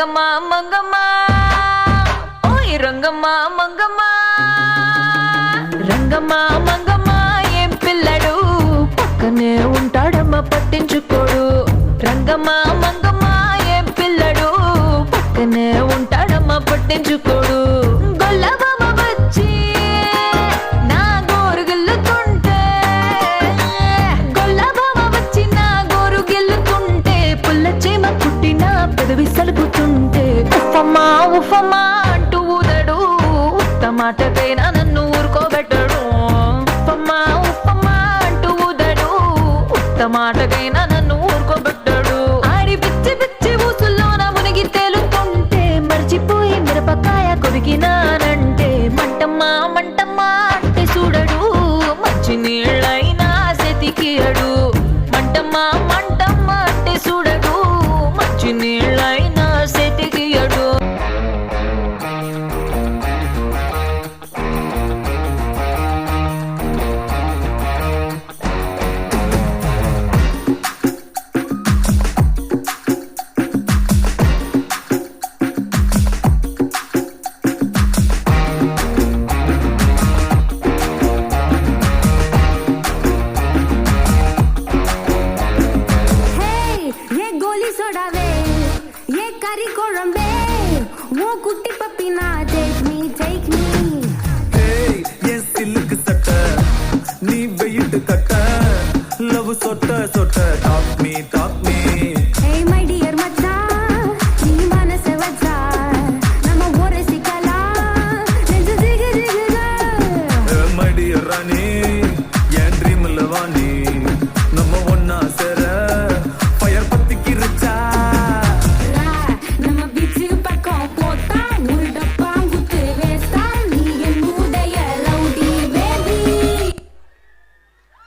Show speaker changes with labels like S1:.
S1: రంగమ్మ మంగమ్మ ఓయ్ రంగమ్మ మంగమ్మ రంగమ్మ మంగమ్మ ఏం పిల్లడు పక్కనే ఉంటాడమ్మ పట్టించుకోడు రంగమ్మ మంగమ్మ ఏం పిల్లడు పక్కనే ఉంటాడమ్మ పట్టించుకోడు గొల్లబామ వచ్చి నా గోరు గిల్లుతుంటే గొల్లబామ వచ్చి నా గోరు గిల్లుతుంటే పుల్ల చీమ పుట్టిన పెదవి సలుపుతుంటే ఉఫమ్మా ఉఫమ్మా అంటూ ఊదడు ఉత్తమాటకైనా నన్ను ఊరుకోబెట్టడు ఉఫమ్మా ఉఫమ్మా అంటూ ఊదడు ఉత్తమాటకైనా నన్ను ఊరుకోబెట్టడు ఆడి పిచ్చి పిచ్చి ఊసుల్లోన మునిగి తేలుతుంటే మర్చిపోయి మిరపకాయ కొరికినానంటే మంటమ్మా మంటమ్మా అంటే చూడడు మంచి నీళ్ళైనా సెతికియడు మంటమ్మా మంటమ్మా అంటే చూడడు మంచి నీళ్ళైనా సెతికియడు
S2: कुट्टी पप्पी ना take me
S3: hey yes silk satta nee weight katta love sotta talk me